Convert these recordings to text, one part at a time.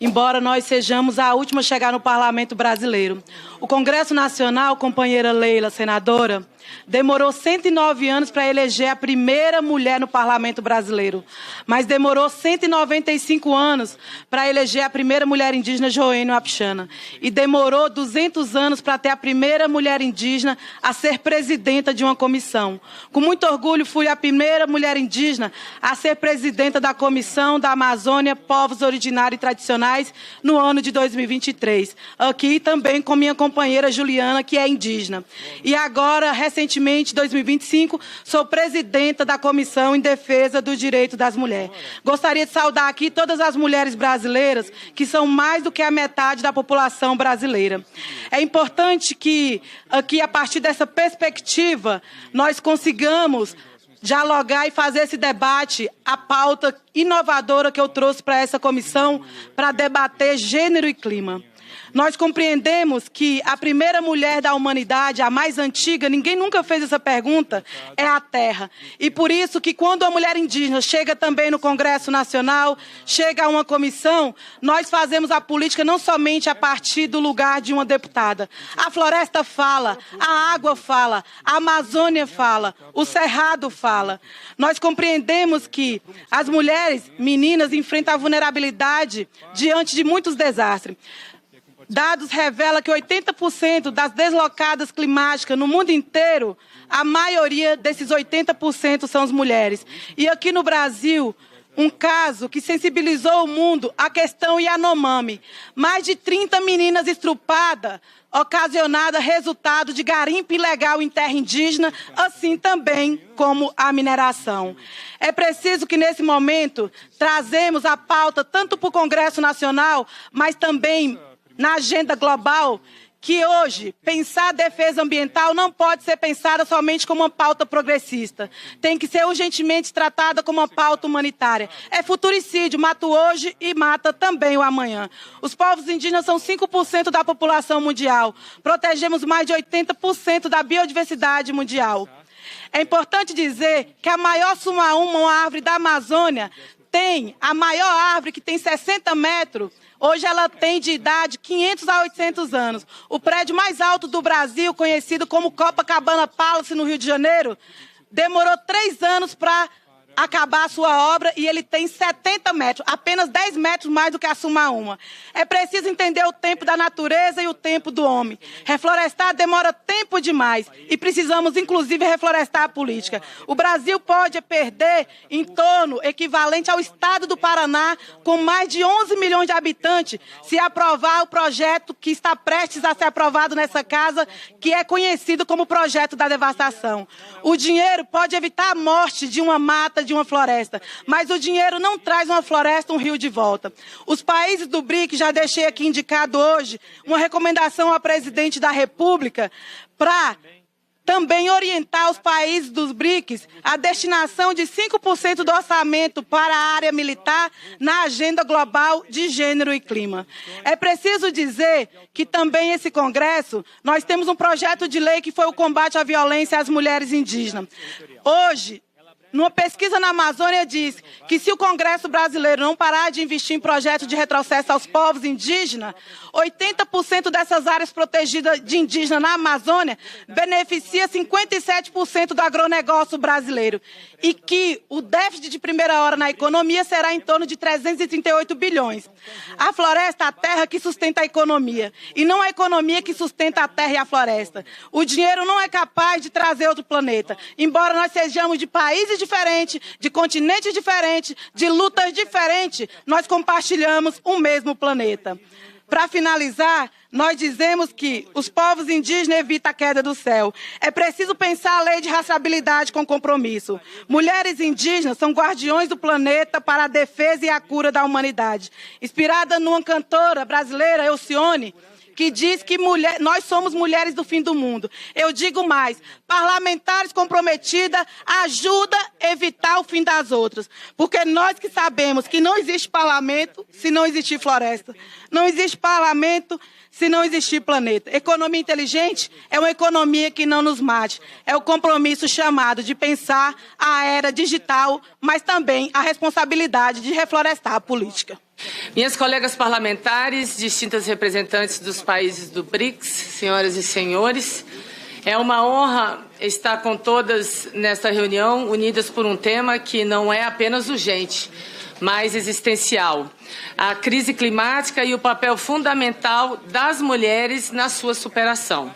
Embora nós sejamos a última a chegar no Parlamento brasileiro. O Congresso Nacional, companheira Leila, senadora, demorou 109 anos para eleger a primeira mulher no Parlamento brasileiro, mas demorou 195 anos para eleger a primeira mulher indígena, Joênia Wapichana, e demorou 200 anos para ter a primeira mulher indígena a ser presidenta de uma comissão. Com muito orgulho, fui a primeira mulher indígena a ser presidenta da Comissão da Amazônia, Povos Originários e Tradicionais, no ano de 2023. Aqui também com minha companheira Juliana, que é indígena. E agora, recentemente, em 2025, sou presidenta da Comissão em Defesa do Direito das Mulheres. Gostaria de saudar aqui todas as mulheres brasileiras, que são mais do que a metade da população brasileira. É importante que, aqui, a partir dessa perspectiva, nós consigamos dialogar e fazer esse debate, a pauta inovadora que eu trouxe para essa comissão, para debater gênero e clima. Nós compreendemos que a primeira mulher da humanidade, a mais antiga, ninguém nunca fez essa pergunta, é a terra. E por isso que quando a mulher indígena chega também no Congresso Nacional, chega a uma comissão, nós fazemos a política não somente a partir do lugar de uma deputada. A floresta fala, a água fala, a Amazônia fala, o Cerrado fala. Nós compreendemos que as mulheres, meninas, enfrentam a vulnerabilidade diante de muitos desastres. Dados revelam que 80% das deslocadas climáticas no mundo inteiro, a maioria desses 80% são as mulheres. E aqui no Brasil, um caso que sensibilizou o mundo, a questão Yanomami. Mais de 30 meninas estrupadas, ocasionada resultado de garimpo ilegal em terra indígena, assim também como a mineração. É preciso que, nesse momento, trazemos a pauta tanto para o Congresso Nacional, mas também na agenda global, que hoje pensar a defesa ambiental não pode ser pensada somente como uma pauta progressista. Tem que ser urgentemente tratada como uma pauta humanitária. É futuricídio, mata hoje e mata também o amanhã. Os povos indígenas são 5% da população mundial. Protegemos mais de 80% da biodiversidade mundial. É importante dizer que a maior sumaúma, uma árvore da Amazônia, tem a maior árvore, que tem 60 metros, hoje ela tem de idade 500 a 800 anos. O prédio mais alto do Brasil, conhecido como Copacabana Palace, no Rio de Janeiro, demorou 3 anos para acabar a sua obra e ele tem 70 metros, apenas 10 metros mais do que a Sumaúma. É preciso entender o tempo da natureza e o tempo do homem. Reflorestar demora tempo demais e precisamos, inclusive, reflorestar a política. O Brasil pode perder em torno equivalente ao estado do Paraná, com mais de 11 milhões de habitantes, se aprovar o projeto que está prestes a ser aprovado nessa casa, que é conhecido como projeto da devastação. O dinheiro pode evitar a morte de uma mata, de uma floresta, mas o dinheiro não traz uma floresta, um rio de volta. Os países do BRIC, já deixei aqui indicado hoje, uma recomendação ao presidente da República para também orientar os países dos BRICS a destinação de 5% do orçamento para a área militar na agenda global de gênero e clima. É preciso dizer que também esse Congresso, nós temos um projeto de lei que foi o combate à violência às mulheres indígenas. Hoje, numa pesquisa na Amazônia, diz que se o Congresso brasileiro não parar de investir em projetos de retrocesso aos povos indígenas, 80% dessas áreas protegidas de indígenas na Amazônia beneficia 57% do agronegócio brasileiro. E que o déficit de primeira hora na economia será em torno de 338 bilhões. A floresta, a terra que sustenta a economia. E não a economia que sustenta a terra e a floresta. O dinheiro não é capaz de trazer outro planeta. Embora nós sejamos de países diferentes, de continentes diferentes, de lutas diferentes, nós compartilhamos o mesmo planeta. Para finalizar, nós dizemos que os povos indígenas evitam a queda do céu. É preciso pensar a lei de raciabilidade com compromisso. Mulheres indígenas são guardiões do planeta para a defesa e a cura da humanidade. Inspirada numa cantora brasileira, Elcione, que diz que nós somos mulheres do fim do mundo. Eu digo mais, parlamentares comprometidas ajudam a evitar o fim das outras. Porque nós que sabemos que não existe parlamento se não existir floresta. Não existe parlamento se não existir planeta. Economia inteligente é uma economia que não nos mate. É o compromisso chamado de pensar a era digital, mas também a responsabilidade de reflorestar a política. Minhas colegas parlamentares, distintas representantes dos países do BRICS, senhoras e senhores, é uma honra estar com todas nesta reunião, unidas por um tema que não é apenas urgente, mas existencial: a crise climática e o papel fundamental das mulheres na sua superação.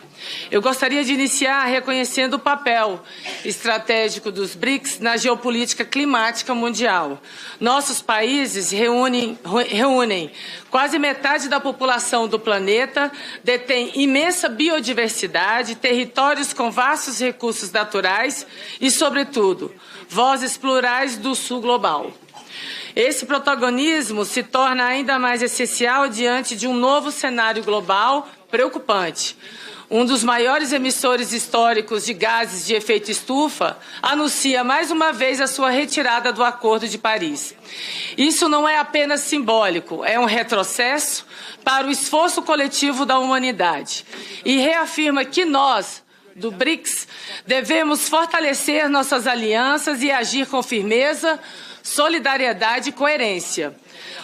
Eu gostaria de iniciar reconhecendo o papel estratégico dos BRICS na geopolítica climática mundial. Nossos países reúnem quase metade da população do planeta, detêm imensa biodiversidade, territórios com vastos recursos naturais e, sobretudo, vozes plurais do sul global. Esse protagonismo se torna ainda mais essencial diante de um novo cenário global preocupante. Um dos maiores emissores históricos de gases de efeito estufa anuncia mais uma vez a sua retirada do Acordo de Paris. Isso não é apenas simbólico, é um retrocesso para o esforço coletivo da humanidade e reafirma que nós, do BRICS, devemos fortalecer nossas alianças e agir com firmeza, solidariedade e coerência.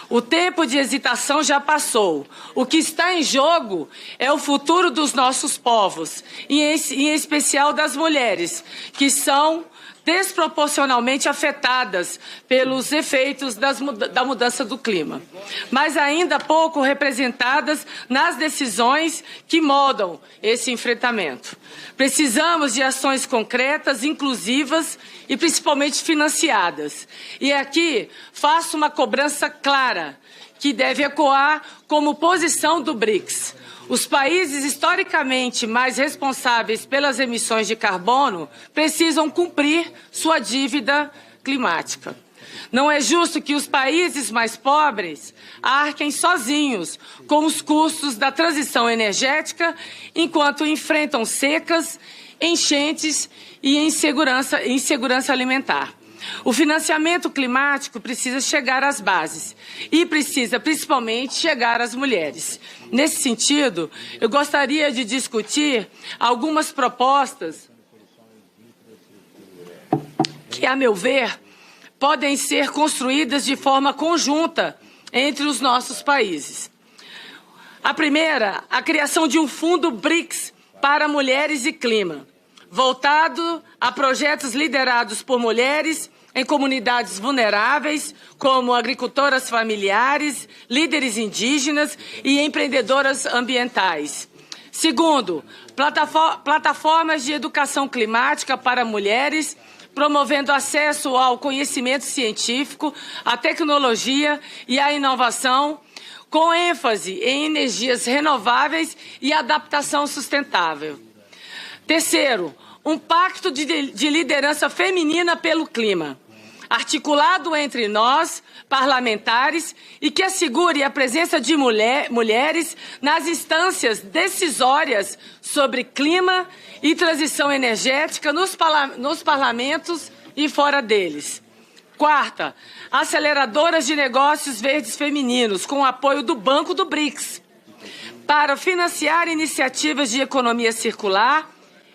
O tempo de hesitação já passou. O que está em jogo é o futuro dos nossos povos, e em especial das mulheres, que são desproporcionalmente afetadas pelos efeitos da mudança do clima, mas ainda pouco representadas nas decisões que moldam esse enfrentamento. Precisamos de ações concretas, inclusivas e principalmente financiadas. E aqui faço uma cobrança clara, que deve ecoar como posição do BRICS. Os países historicamente mais responsáveis pelas emissões de carbono precisam cumprir sua dívida climática. Não é justo que os países mais pobres arquem sozinhos com os custos da transição energética enquanto enfrentam secas, enchentes e insegurança alimentar. O financiamento climático precisa chegar às bases e precisa, principalmente, chegar às mulheres. Nesse sentido, eu gostaria de discutir algumas propostas que, a meu ver, podem ser construídas de forma conjunta entre os nossos países. A primeira, a criação de um fundo BRICS para mulheres e clima, voltado a projetos liderados por mulheres em comunidades vulneráveis, como agricultoras familiares, líderes indígenas e empreendedoras ambientais. Segundo, plataformas de educação climática para mulheres, promovendo acesso ao conhecimento científico, à tecnologia e à inovação, com ênfase em energias renováveis e adaptação sustentável. Terceiro, um pacto de liderança feminina pelo clima, articulado entre nós, parlamentares, e que assegure a presença de mulheres nas instâncias decisórias sobre clima e transição energética nos parlamentos e fora deles. Quarta, aceleradoras de negócios verdes femininos, com o apoio do Banco do BRICS, para financiar iniciativas de economia circular,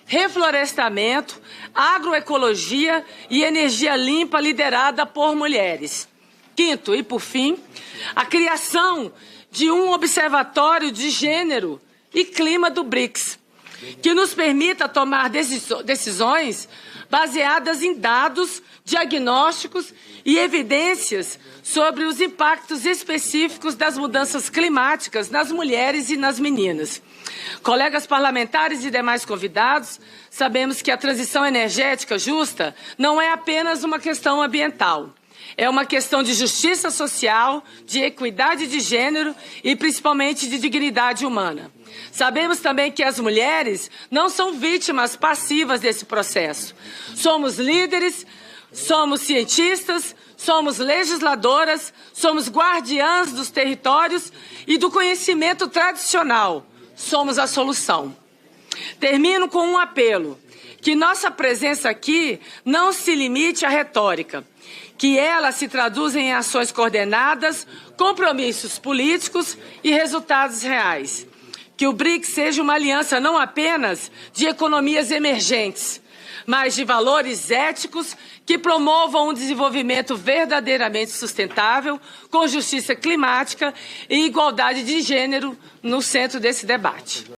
reflorestamento, agroecologia e energia limpa liderada por mulheres. Quinto, e por fim, a criação de um observatório de gênero e clima do BRICS, que nos permita tomar decisões baseadas em dados, diagnósticos e evidências sobre os impactos específicos das mudanças climáticas nas mulheres e nas meninas. Colegas parlamentares e demais convidados, sabemos que a transição energética justa não é apenas uma questão ambiental. É uma questão de justiça social, de equidade de gênero e principalmente de dignidade humana. Sabemos também que as mulheres não são vítimas passivas desse processo. Somos líderes, somos cientistas, somos legisladoras, somos guardiãs dos territórios e do conhecimento tradicional. Somos a solução. Termino com um apelo, que nossa presença aqui não se limite à retórica, que ela se traduza em ações coordenadas, compromissos políticos e resultados reais. Que o BRICS seja uma aliança não apenas de economias emergentes, mas de valores éticos que promovam um desenvolvimento verdadeiramente sustentável, com justiça climática e igualdade de gênero no centro desse debate.